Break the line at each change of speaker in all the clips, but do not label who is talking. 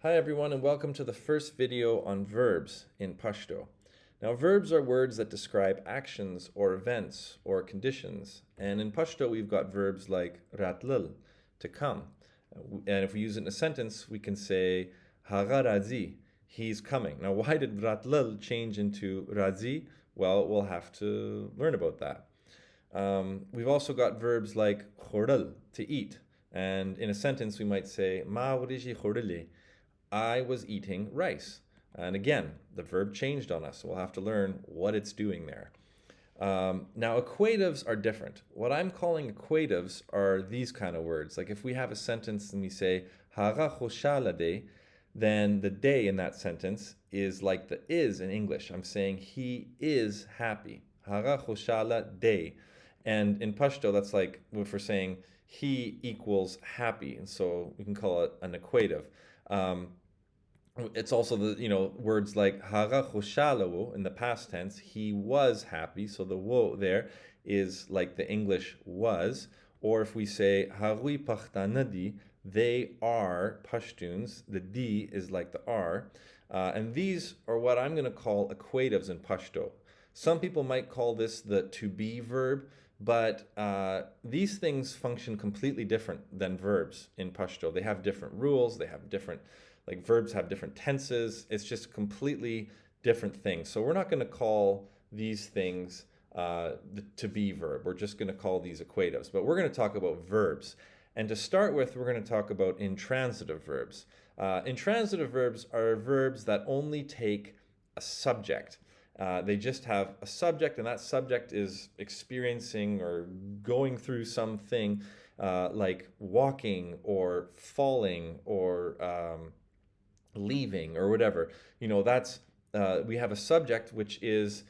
Hi everyone and welcome to the first video on verbs in Pashto. Now verbs are words that describe actions or events or conditions, and in Pashto we've got verbs like ratlil, to come. And if we use it in a sentence we can say haga razi, he's coming. Now why did ratlil change into razi? Well, we'll have to learn about that. We've also got verbs like khordal, to eat, and in a sentence we might say ma wriji khordali, I was eating rice. And again, the verb changed on us, so we'll have to learn what it's doing there. Now, equatives are different. What I'm calling equatives are these kind of words. Like if we have a sentence and we say, Hara khoshala de, then the day in that sentence is like the is in English. I'm saying he is happy. Hara khoshala de. And in Pashto, that's like if we're saying he equals happy. And so we can call it an equative. Um, it's also the words like hara khoshalawo in the past tense. He was happy, so the wo there is like the English was. Or if we say harui pachtanadi, they are Pashtuns. The D is like the R, and these are what I'm going to call equatives in Pashto. Some people might call this the to be verb, but these things function completely different than verbs in Pashto. They have different rules. They have different, like verbs have different tenses. It's just completely different things. So we're not going to call these things the to be verb. We're just going to call these equatives. But we're going to talk about verbs. And to start with, we're going to talk about intransitive verbs. Intransitive verbs are verbs that only take a subject. They just have a subject, and that subject is experiencing or going through something like walking or falling or leaving or whatever. That's we have a subject which is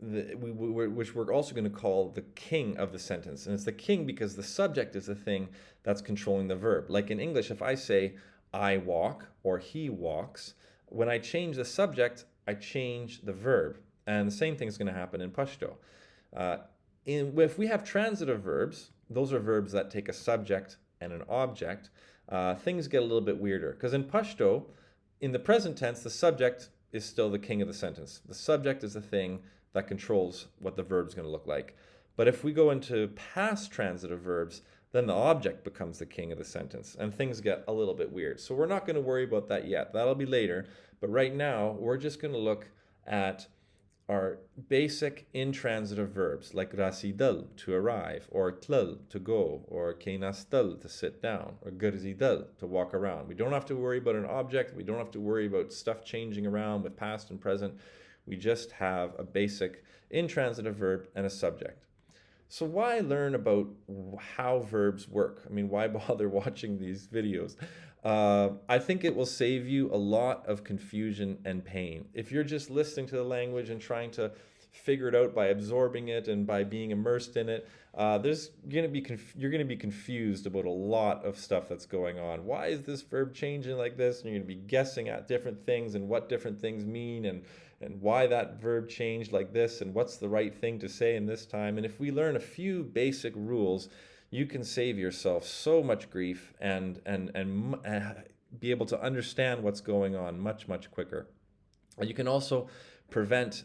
which we're also going to call the king of the sentence, and it's the king because the subject is the thing that's controlling the verb. Like in English, if I say I walk or he walks, when I change the subject, I change the verb, and the same thing is going to happen in Pashto. If we have transitive verbs, those are verbs that take a subject and an object. Things get a little bit weirder because in Pashto, in the present tense, the subject is still the king of the sentence. The subject is the thing that controls what the verb is going to look like. But if we go into past transitive verbs, then the object becomes the king of the sentence, and things get a little bit weird. So we're not going to worry about that yet. That'll be later. But right now, we're just going to look at our basic intransitive verbs like rasidal, to arrive, or tlal, to go, or keinastal, to sit down, or garzidal, to walk around. We don't have to worry about an object. We don't have to worry about stuff changing around with past and present. We just have a basic intransitive verb and a subject. So why learn about how verbs work? I mean, why bother watching these videos? I think it will save you a lot of confusion and pain. If you're just listening to the language and trying to figure it out by absorbing it and by being immersed in it, you're going to be confused about a lot of stuff that's going on. Why is this verb changing like this? And you're going to be guessing at different things and what different things mean and why that verb changed like this and what's the right thing to say in this time. And if we learn a few basic rules, you can save yourself so much grief and be able to understand what's going on much, much quicker. You can also prevent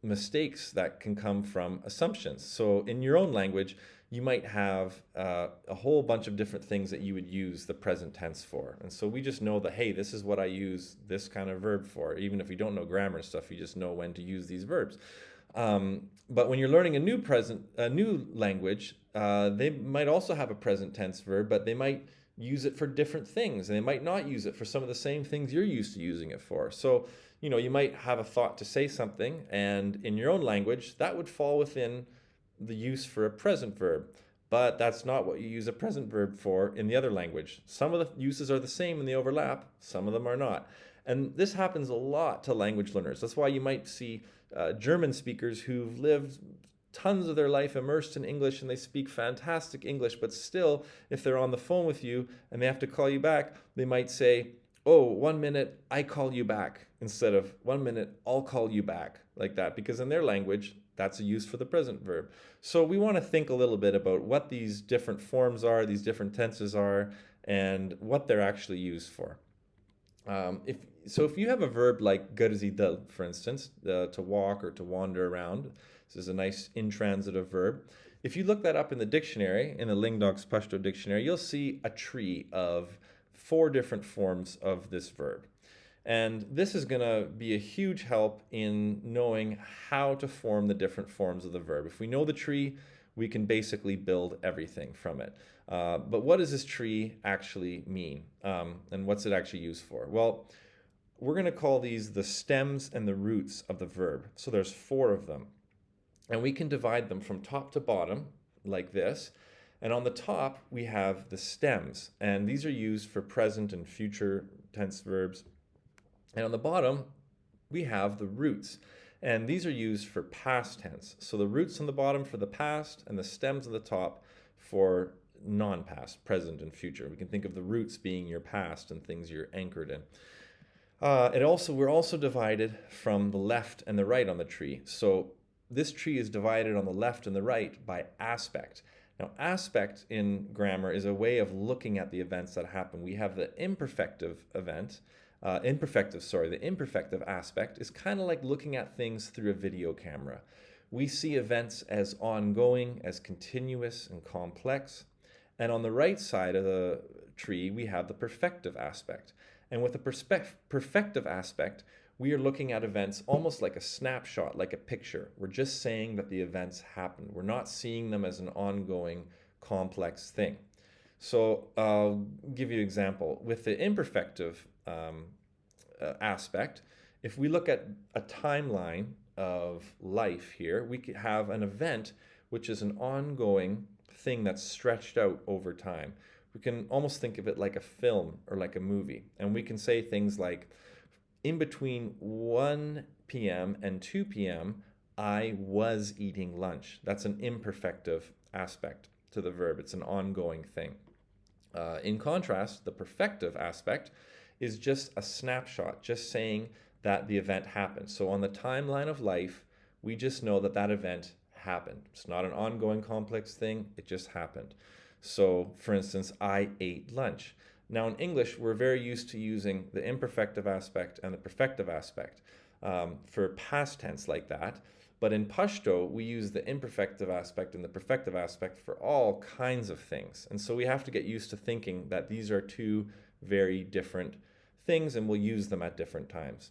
mistakes that can come from assumptions. So in your own language, you might have a whole bunch of different things that you would use the present tense for. And so we just know that, hey, this is what I use this kind of verb for. Even if you don't know grammar and stuff, you just know when to use these verbs. But when you're learning a new language, they might also have a present tense verb, but they might use it for different things, and they might not use it for some of the same things you're used to using it for. So, you might have a thought to say something, and in your own language, that would fall within the use for a present verb. But that's not what you use a present verb for in the other language. Some of the uses are the same and they overlap, some of them are not. And this happens a lot to language learners. That's why you might see German speakers who've lived tons of their life immersed in English and they speak fantastic English, but still, if they're on the phone with you and they have to call you back, they might say, oh, 1 minute, I call you back, instead of 1 minute, I'll call you back, like that, because in their language, that's a use for the present verb. So we want to think a little bit about what these different forms are, these different tenses are, and what they're actually used for. If you have a verb like garzidal, for instance, to walk or to wander around, this is a nice intransitive verb. If you look that up in the dictionary, in the Lingdok's Pashto dictionary, you'll see a tree of 4 different forms of this verb. And this is going to be a huge help in knowing how to form the different forms of the verb. If we know the tree, we can basically build everything from it. But what does this tree actually mean? And what's it actually used for? Well, we're going to call these the stems and the roots of the verb. So there's 4 of them. And we can divide them from top to bottom like this. And on the top, we have the stems. And these are used for present and future tense verbs. And on the bottom, we have the roots. And these are used for past tense. So the roots on the bottom for the past and the stems on the top for non-past, present and future. We can think of the roots being your past and things you're anchored in. We're also divided from the left and the right on the tree. So this tree is divided on the left and the right by aspect. Now, aspect in grammar is a way of looking at the events that happen. We have the imperfective event. The imperfective aspect is kind of like looking at things through a video camera. We see events as ongoing, as continuous and complex. And on the right side of the tree, we have the perfective aspect. And with the perfective aspect, we are looking at events almost like a snapshot, like a picture. We're just saying that the events happen. We're not seeing them as an ongoing, complex thing. So I'll give you an example. With the imperfective aspect, if we look at a timeline of life here, we could have an event which is an ongoing thing that's stretched out over time. We can almost think of it like a film or like a movie. And we can say things like, in between 1 p.m. and 2 p.m., I was eating lunch. That's an imperfective aspect to the verb. It's an ongoing thing. In contrast, the perfective aspect is just a snapshot, just saying that the event happened. So on the timeline of life, we just know that that event happened. It's not an ongoing complex thing, it just happened. So, for instance, I ate lunch. Now, in English, we're very used to using the imperfective aspect and the perfective aspect for past tense like that. But in Pashto, we use the imperfective aspect and the perfective aspect for all kinds of things. And so we have to get used to thinking that these are 2 very different things, and we'll use them at different times.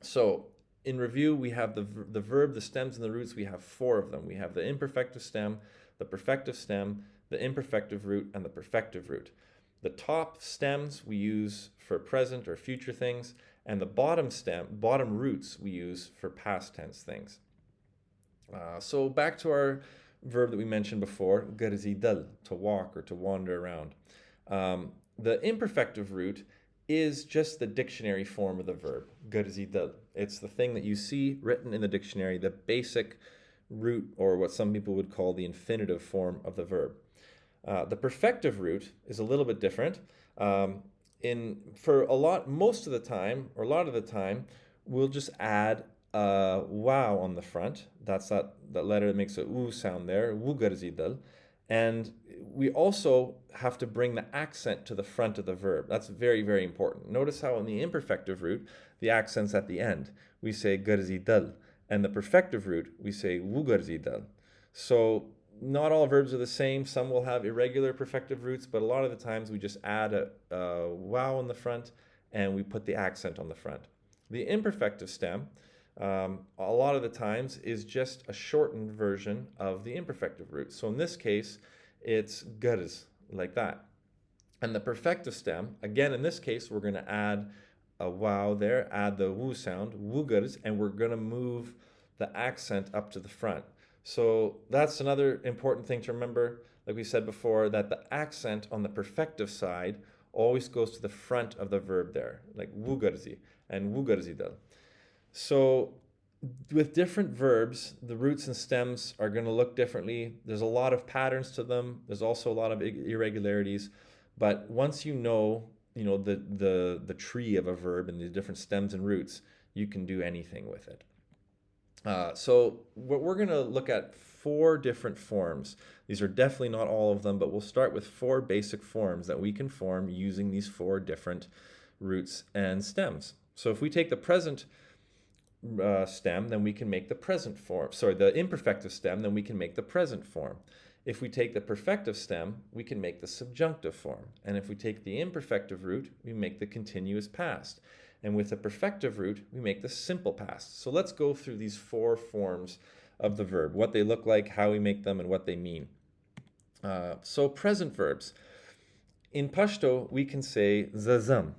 So, in review, we have the verb, the stems, and the roots. We have 4 of them. We have the imperfective stem, the perfective stem, the imperfective root, and the perfective root. The top stems we use for present or future things, and the bottom roots we use for past tense things. So back to our verb that we mentioned before, garzidal, to walk or to wander around. The imperfective root is just the dictionary form of the verb, garzidal. It's the thing that you see written in the dictionary, the basic root, or what some people would call the infinitive form of the verb. The perfective root is a little bit different. Most of the time, or a lot of the time, we'll just add a wow on the front. That's that letter that makes a oo sound there, wugarzidal. And we also have to bring the accent to the front of the verb. That's very, very important. Notice how in the imperfective root, the accent's at the end. We say garzidal. And the perfective root, we say wugarzidal. So not all verbs are the same. Some will have irregular perfective roots, but a lot of the times we just add a wow on the front and we put the accent on the front. The imperfective stem, a lot of the times, is just a shortened version of the imperfective root. So in this case, it's garz, like that. And the perfective stem, again, in this case, we're going to add a wow there, add the woo sound, woogarz, and we're going to move the accent up to the front. So that's another important thing to remember, like we said before, that the accent on the perfective side always goes to the front of the verb there, like wugarzi and wugarzidal. So with different verbs, the roots and stems are going to look differently. There's a lot of patterns to them. There's also a lot of irregularities. But once you know the tree of a verb and the different stems and roots, you can do anything with it. So we're going to look at 4 different forms. These are definitely not all of them, but we'll start with 4 basic forms that we can form using these 4 different roots and stems. So if we take the present stem, then we can make the present form. Sorry, the imperfective stem, then we can make the present form. If we take the perfective stem, we can make the subjunctive form. And if we take the imperfective root, we make the continuous past. And with the perfective root, we make the simple past. So let's go through these 4 forms of the verb, what they look like, how we make them, and what they mean. So present verbs. In Pashto, we can say zazam.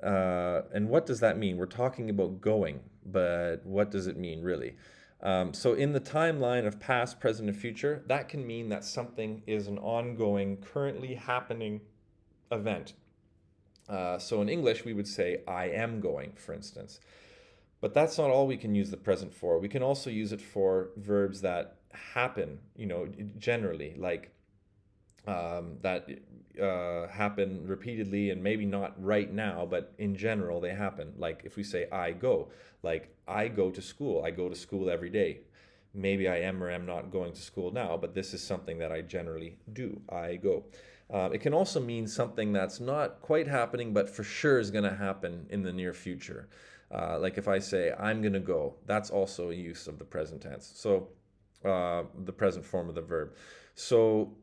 And what does that mean? We're talking about going, but what does it mean really? So in the timeline of past, present, and future, that can mean that something is an ongoing, currently happening event. So in English, we would say, I am going, for instance. But that's not all we can use the present for. We can also use it for verbs that happen, generally, like that happen repeatedly and maybe not right now, but in general they happen. Like if we say I go, like I go to school. I go to school every day. Maybe I am or am not going to school now, but this is something that I generally do. I go. It can also mean something that's not quite happening, but for sure is going to happen in the near future. Like if I say I'm going to go, that's also a use of the present tense. So the present form of the verb. So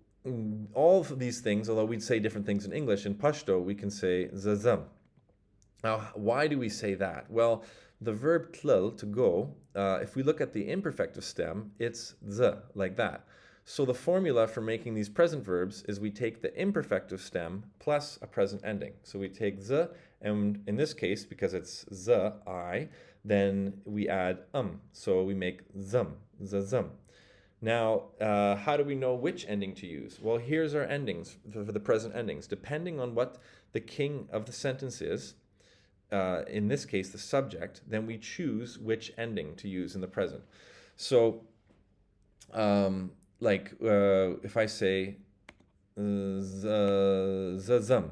all of these things, although we'd say different things in English, in Pashto we can say zazam. Now, why do we say that? Well, the verb tlil, to go, if we look at the imperfective stem, it's z, like that. So the formula for making these present verbs is we take the imperfective stem plus a present ending. So we take z, and in this case, because it's z, I, then we add So we make zum, zazum. Now, how do we know which ending to use? Well, here's our endings for the present endings. Depending on what the king of the sentence is, in this case, the subject, then we choose which ending to use in the present. So, if I say zazam,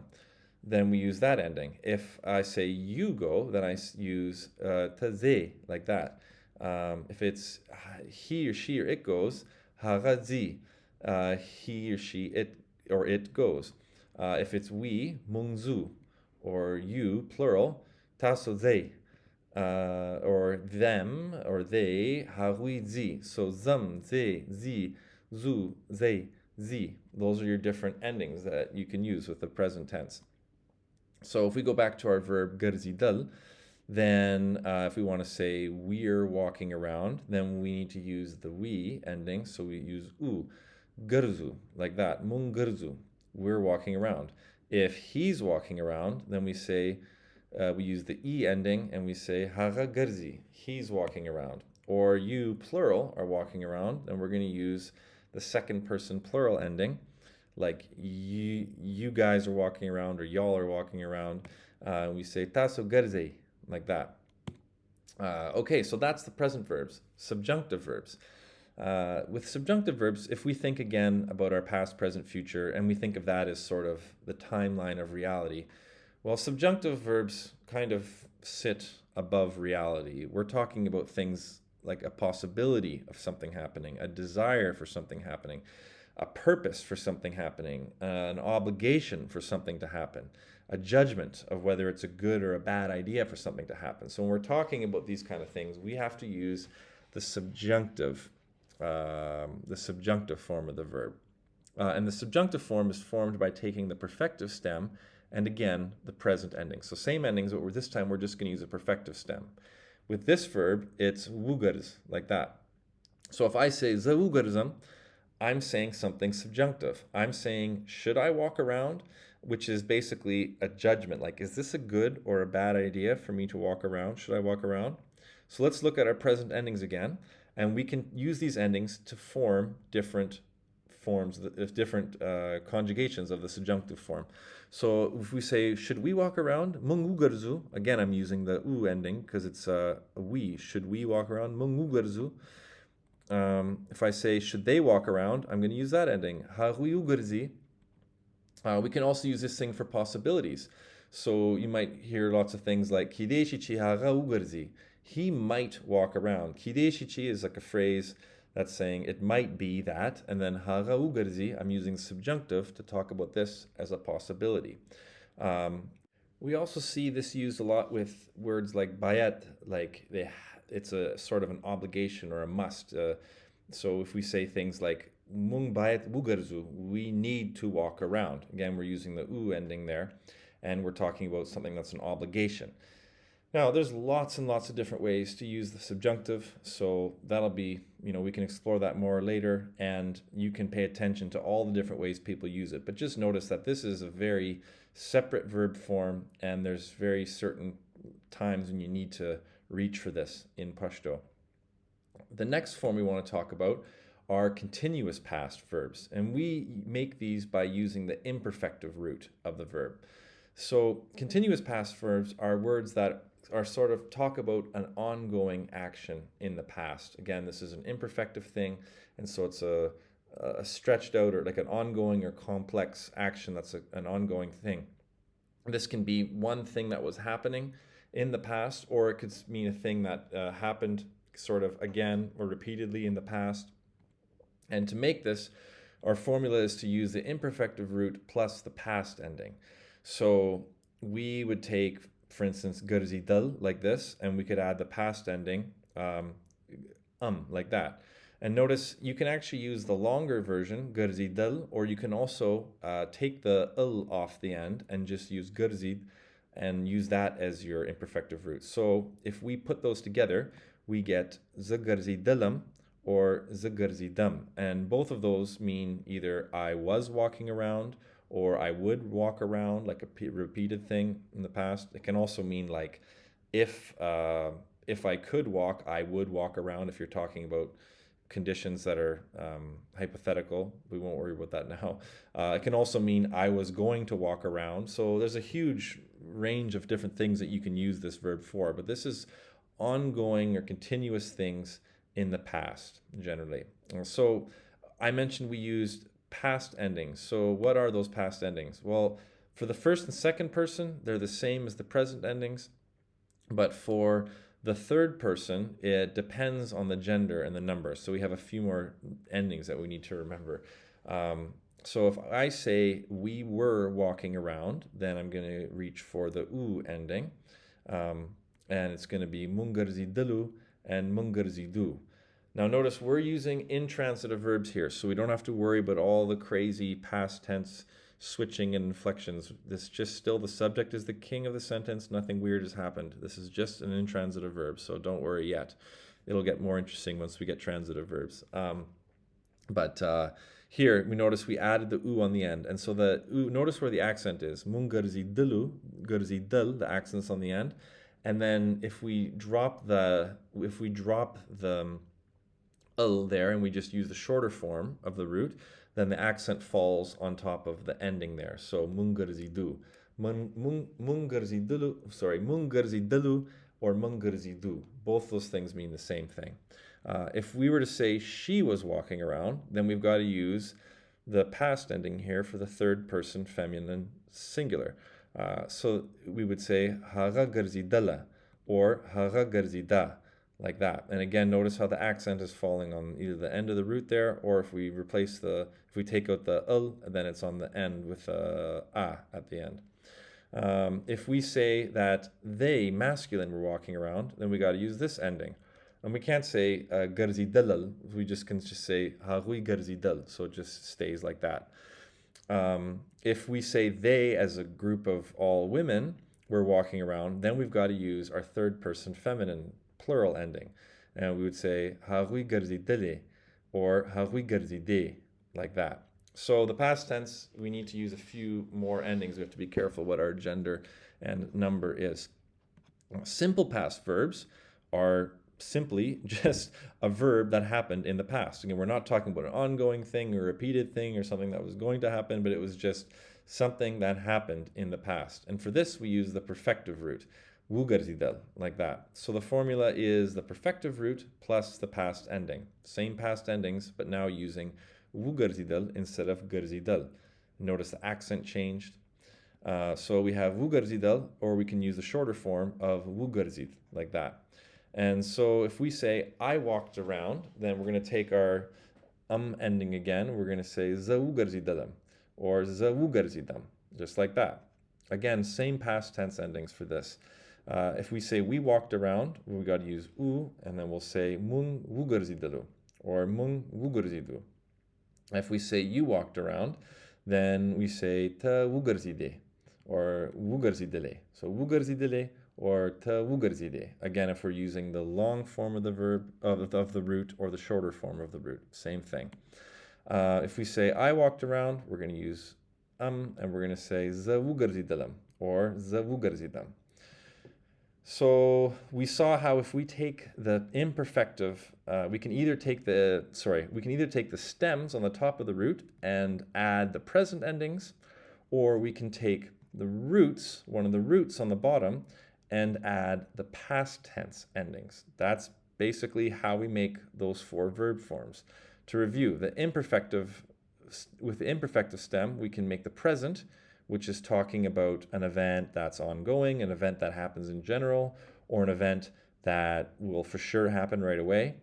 then we use that ending. If I say you go, then I use taze, like that. If it's he or she or it goes, harazi, he or she, it goes. If it's we, mungzu, or you, plural, tasoze, or them, or they, haruizi. So zam, ze, zi, zu, ze, zi. Those are your different endings that you can use with the present tense. So if we go back to our verb garzidal, then if we want to say we're walking around, then we need to use the we ending. So we use u, garzu, like that, mung garzu, we're walking around. If he's walking around, then we say, we use the e ending and we say hara garzi, he's walking around. Or you, plural, are walking around, and we're going to use the second person plural ending, like you guys are walking around or y'all are walking around. We say taso garze, like that. Okay, so that's the present verbs. Subjunctive verbs. With subjunctive verbs, if we think again about our past, present, future, and we think of that as sort of the timeline of reality, well, subjunctive verbs kind of sit above reality. We're talking about things like a possibility of something happening, a desire for something happening, a purpose for something happening, an obligation for something to happen, a judgment of whether it's a good or a bad idea for something to happen. So when we're talking about these kind of things, we have to use the subjunctive form of the verb. And the subjunctive form is formed by taking the perfective stem and again the present ending. So same endings, but this time we're just going to use a perfective stem. With this verb, it's wugars, like that. So if I say zawugarzam, I'm saying something subjunctive. I'm saying, should I walk around? Which is basically a judgment. Like, is this a good or a bad idea for me to walk around? Should I walk around? So let's look at our present endings again. And we can use these endings to form different forms, different conjugations of the subjunctive form. So if we say, should we walk around? Mungugarzu. Again, I'm using the u ending because it's a we. Should we walk around? Mungugarzu. If I say, should they walk around? I'm going to use that ending. Haruyugarzi. We can also use this thing for possibilities. So you might hear lots of things like Kideshichi haraugarzi. He might walk around. Kideshichi is like a phrase that's saying it might be that, and then haraugarzi, I'm using subjunctive to talk about this as a possibility. We also see this used a lot with words like bayat, like it's a sort of an obligation or a must. So if we say things like mung bayat bugarzu, we need to walk around. Again, we're using the u ending there, and we're talking about something that's an obligation. Now, there's lots and lots of different ways to use the subjunctive, so that'll be, we can explore that more later, and you can pay attention to all the different ways people use it. But just notice that this is a very separate verb form, and there's very certain times when you need to reach for this in Pashto. The next form we want to talk about are continuous past verbs, and we make these by using the imperfective root of the verb. So continuous past verbs are words that are sort of talk about an ongoing action in the past. Again, this is an imperfective thing, and so it's a stretched out or like an ongoing or complex action that's an ongoing thing. This can be one thing that was happening in the past, or it could mean a thing that happened sort of again or repeatedly in the past. And to make this, our formula is to use the imperfective root plus the past ending. So we would take, for instance, garzidal like this, and we could add the past ending like that. And notice you can actually use the longer version, garzidal, or you can also take the off the end and just use garzid and use that as your imperfective root. So if we put those together, we get zagarzidalam or zagarzidam. And both of those mean either I was walking around or I would walk around, like a repeated thing in the past. It can also mean like if I could walk, I would walk around, if you're talking about conditions that are hypothetical. We won't worry about that now. It can also mean I was going to walk around. So there's a huge range of different things that you can use this verb for, but this is ongoing or continuous things in the past generally. So I mentioned we used past endings. So what are those past endings? Well, for the first and second person, they're the same as the present endings, but for the third person, it depends on the gender and the number. So we have a few more endings that we need to remember. So if I say we were walking around, then I'm going to reach for the u ending. And it's going to be mungarzidilu and mungarzidu. Now notice we're using intransitive verbs here, so we don't have to worry about all the crazy past tense switching and inflections. This just still, the subject is the king of the sentence. Nothing weird has happened. This is just an intransitive verb, so don't worry yet. It'll get more interesting once we get transitive verbs. Here we notice we added the u on the end, and so the u, notice where the accent is. Mungarzidilu, garzidil, the accent's on the end, and then if we drop the ul there and we just use the shorter form of the root, then the accent falls on top of the ending there. So mungarzidu, mungarzidilu or mungarzidu. Both those things mean the same thing. If we were to say she was walking around, then we've got to use the past ending here for the third person feminine singular. So we would say haga garzidala or haga garzida, like that. And again, notice how the accent is falling on either the end of the root there, or if we take out the ul, then it's on the end with a at the end. If we say that they, masculine, were walking around, then we got to use this ending. And we can't say garzidalal, we can just say hagui garzidal, so it just stays like that. If we say they as a group of all women were walking around, then we've got to use our third person feminine plural ending. And we would say hagui garzidale or hagui garzide, like that. So the past tense, we need to use a few more endings. We have to be careful what our gender and number is. Simple past verbs are simply just a verb that happened in the past. Again, we're not talking about an ongoing thing or a repeated thing or something that was going to happen, but it was just something that happened in the past. And for this, we use the perfective root, wugarzidal, like that. So the formula is the perfective root plus the past ending. Same past endings, but now using wugarzidal instead of garzidal. Notice the accent changed. So we have wugarzidal, or we can use the shorter form of wugarzid, like that. And so if we say I walked around, then we're going to take our ending again. We're going to say zawugarzidalam or zawugarzidam, just like that. Again, same past tense endings for this. If we say we walked around, we got to use u, and then we'll say mung wugurzidalu or mung wugurzidu. If we say you walked around, then we say ta wugurzide or wugurzidele. So wugurzidele or ta wugurzide. Again, if we're using the long form of the verb of the root or the shorter form of the root, same thing. If we say I walked around, we're going to use and we're going to say za wugarzidalam or za wugarzidam. So we saw how if we take the imperfective, we can either take the stems on the top of the root and add the present endings, or we can take the roots, one of the roots on the bottom, and add the past tense endings. That's basically how we make those 4 verb forms. To review, with the imperfective stem, we can make the present, which is talking about an event that's ongoing, an event that happens in general, or an event that will for sure happen right away.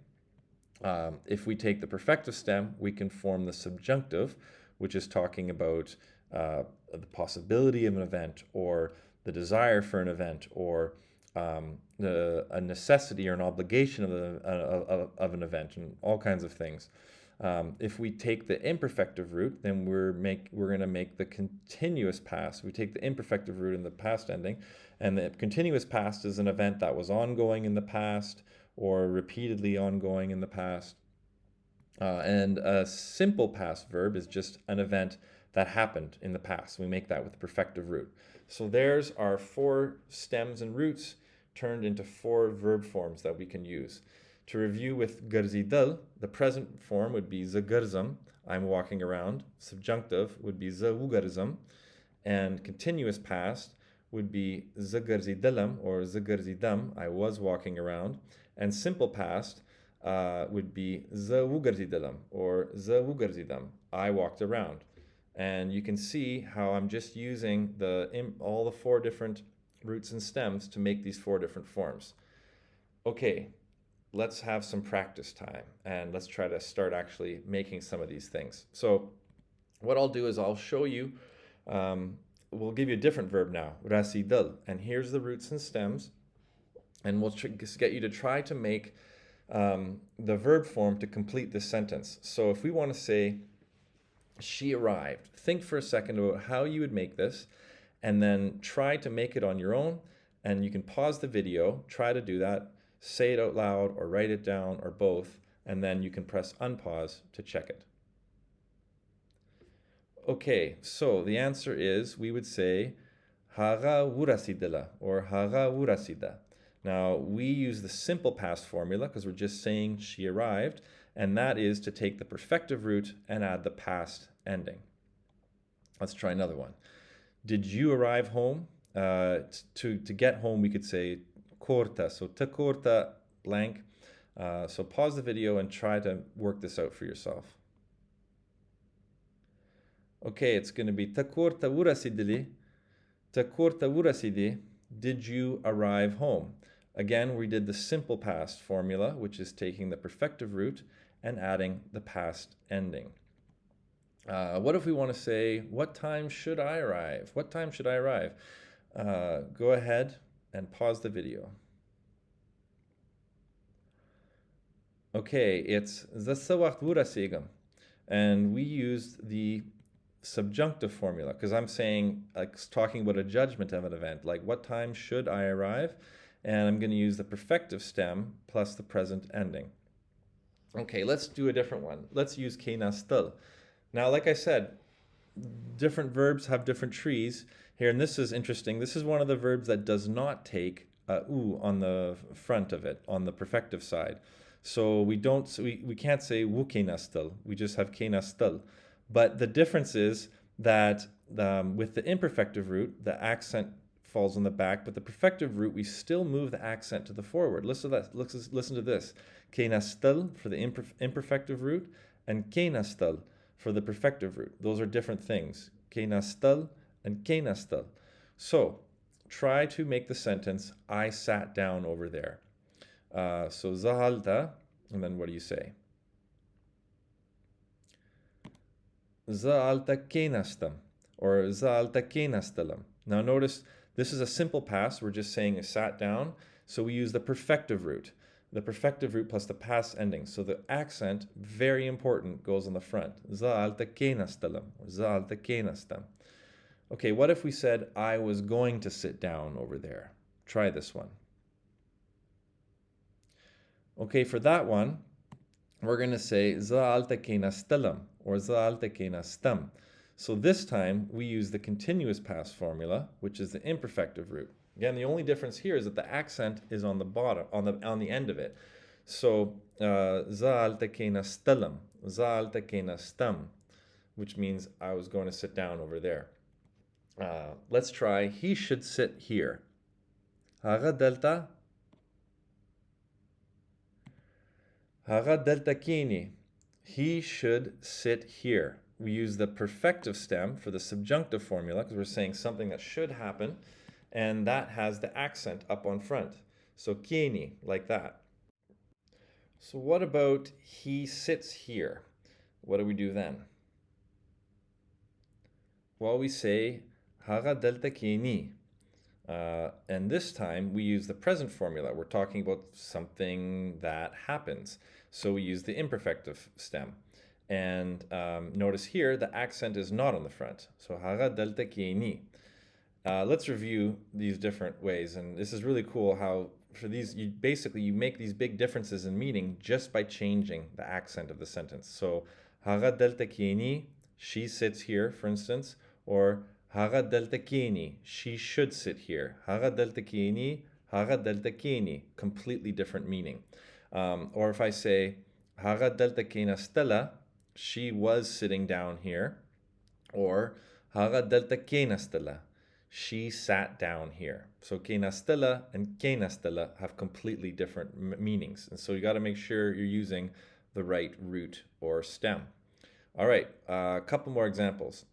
If we take the perfective stem, we can form the subjunctive, which is talking about the possibility of an event, or the desire for an event, or a necessity or an obligation of an event, and all kinds of things. If we take the imperfective root, then we're going to make the continuous past. We take the imperfective root in the past ending, and the continuous past is an event that was ongoing in the past or repeatedly ongoing in the past. And a simple past verb is just an event that happened in the past. We make that with the perfective root. So there's our 4 stems and roots turned into 4 verb forms that we can use. To review with garzidal, the present form would be zagarzam, I'm walking around. Subjunctive would be zawugarzam. And continuous past would be zagarzidalam or zagarzidam, I was walking around. And simple past would be zawugarzidalam or zawugarzidam, I walked around. And you can see how I'm just using all the 4 different roots and stems to make these 4 different forms. Okay. Let's have some practice time and let's try to start actually making some of these things. So what I'll do is I'll show you, we'll give you a different verb now, rasidal, and here's the roots and stems, and we'll get you to try to make the verb form to complete this sentence. So if we want to say she arrived, think for a second about how you would make this and then try to make it on your own, and you can pause the video, try to do that. Say it out loud or write it down or both, and then you can press unpause to check it. Okay, so the answer is we would say haga wurasidela or haga wurasida. Now we use the simple past formula because we're just saying she arrived, and that is to take the perfective root and add the past ending. Let's try another one. Did you arrive home? To get home, we could say corta, so ta corta blank. So pause the video and try to work this out for yourself. Okay, it's going to be ta corta wurasidili, ta corta wurasidi, did you arrive home? Again, we did the simple past formula, which is taking the perfective root and adding the past ending. What if we want to say, what time should I arrive? What time should I arrive? Go ahead and pause the video. Okay, it's zasawakt wurasigam. And we used the subjunctive formula because I'm saying, like, talking about a judgment of an event, like what time should I arrive? And I'm going to use the perfective stem plus the present ending. Okay, let's do a different one. Let's use kenastal. Now, like I said, different verbs have different trees here, and this is interesting. This is one of the verbs that does not take u on the front of it, on the perfective side. So we can't say wu kenastal. We just have kenastal. But the difference is that with the imperfective root, the accent falls on the back, but the perfective root, we still move the accent to the forward. Listen to this. Kenastal for the imperfective root, and kenastal for the perfective root. Those are different things. Kenastal and kenastal. So try to make the sentence, I sat down over there. So zahalta, and then what do you say? Zaalta kenastam or zaalta kenastalam. Now notice this is a simple past. We're just saying sat down. So we use the perfective root. The perfective root plus the past ending. So the accent, very important, goes on the front. Okay, what if we said I was going to sit down over there? Try this one. Okay, for that one, we're going to say or stam. So this time we use the continuous past formula, which is the imperfective root. Again, the only difference here is that the accent is on the bottom, on the end of it. So stam, which means I was going to sit down over there. Let's try. He should sit here. Haga delta kini. He should sit here. We use the perfective stem for the subjunctive formula because we're saying something that should happen, and that has the accent up on front. So kini, like that. So what about he sits here? What do we do then? Well, we say haga delta kini. And this time we use the present formula. We're talking about something that happens. So we use the imperfective stem. And notice here the accent is not on the front. So haga delta kini. Let's review these different ways. And this is really cool how for these, you make these big differences in meaning just by changing the accent of the sentence. So haga delta kini, she sits here, for instance, or haga delta kini, she should sit here. Haga delta kini, completely different meaning. Or if I say haga delta kina stella, she was sitting down here. Or haga delta kena stella, she sat down here. So kena stella and kena stella have completely different meanings. And so you got to make sure you're using the right root or stem. All right, a couple more examples.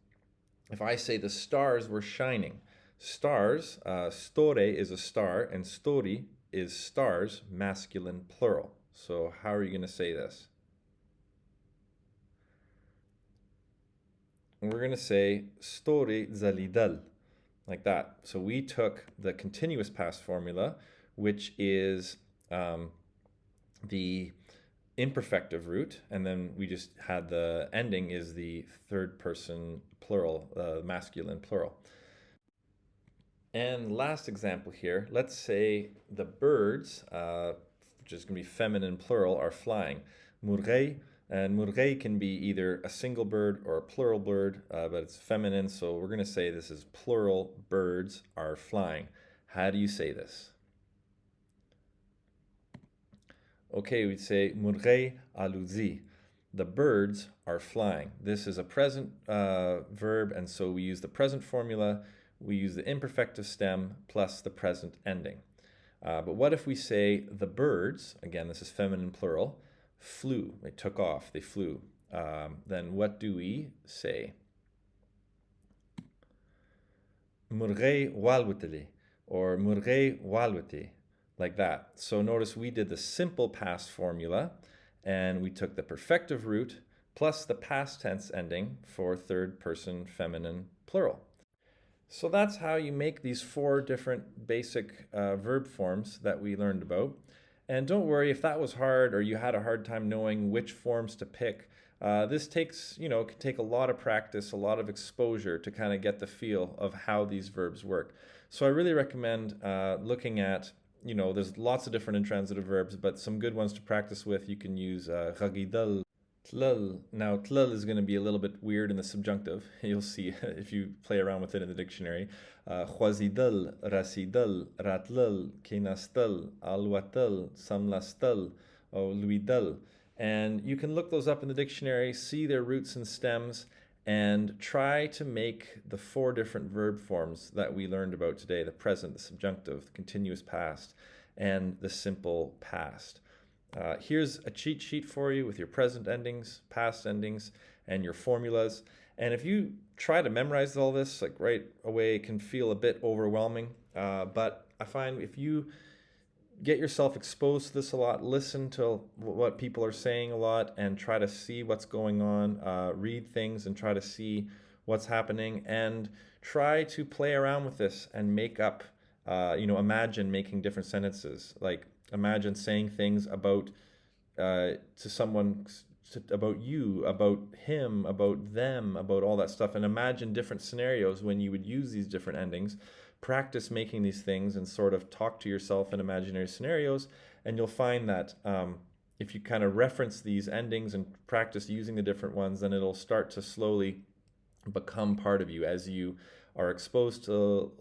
If I say the stars were shining, stars, store is a star, and story is stars, masculine plural. So how are you going to say this? We're going to say story zalidal, like that. So we took the continuous past formula, which is the imperfective root, and then we just had the ending is the third person plural, masculine plural. And last example here, let's say the birds, which is going to be feminine plural, are flying. Murghei, and murghei can be either a single bird or a plural bird, but it's feminine, so we're going to say this is plural birds are flying. How do you say this? Okay, we'd say murghei aluzi. The birds are flying. This is a present verb, and so we use the present formula. We use the imperfective stem plus the present ending. But what if we say the birds, again, this is feminine plural, flew, they took off, they flew. Then what do we say? Murghei walwatili, or murghei walwati, like that. So notice we did the simple past formula, and we took the perfective root plus the past tense ending for third person feminine plural. So that's how you make these 4 different basic verb forms that we learned about. And don't worry if that was hard or you had a hard time knowing which forms to pick. This takes, can take a lot of practice, a lot of exposure to kind of get the feel of how these verbs work. So I really recommend looking at, there's lots of different intransitive verbs, but some good ones to practice with. You can use ragidal, tlal. Now, tlal is going to be a little bit weird in the subjunctive. You'll see if you play around with it in the dictionary. Khwazidal, rasidal, ratlal, kinastal, alwatal, samlastal, luidal. And you can look those up in the dictionary, see their roots and stems, and try to make the 4 different verb forms that we learned about today: the present, the subjunctive, the continuous past, and the simple past. Here's a cheat sheet for you with your present endings, past endings, and your formulas. And if you try to memorize all this, like right away, it can feel a bit overwhelming. But I find if you get yourself exposed to this a lot, listen to what people are saying a lot, and try to see what's going on, read things and try to see what's happening, and try to play around with this and make up, imagine making different sentences. Like imagine saying things about to someone, about you, about him, about them, about all that stuff, and imagine different scenarios when you would use these different endings. Practice making these things and sort of talk to yourself in imaginary scenarios, and you'll find that if you kind of reference these endings and practice using the different ones, then it'll start to slowly become part of you as you are exposed to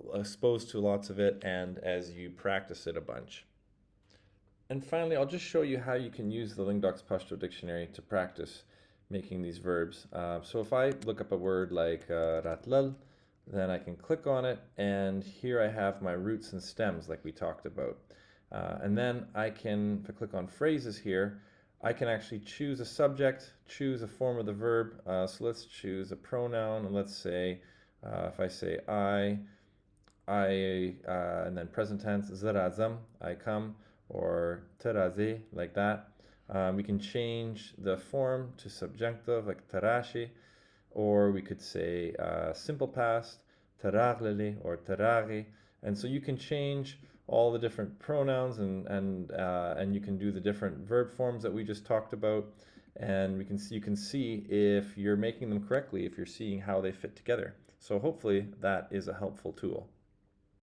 lots of it and as you practice it a bunch. And finally, I'll just show you how you can use the Lingdoc's Pashto dictionary to practice making these verbs. So if I look up a word like ratlal, then I can click on it, and here I have my roots and stems like we talked about. And then I can, if I click on phrases here, I can actually choose a subject, choose a form of the verb. So let's choose a pronoun, and let's say, if I say I, and then present tense, zarazam, I come, or terazi, like that. We can change the form to subjunctive, like tarashi, or we could say simple past, taraglili or taragi. And so you can change all the different pronouns, and you can do the different verb forms that we just talked about, and you can see if you're making them correctly, if you're seeing how they fit together. So hopefully that is a helpful tool.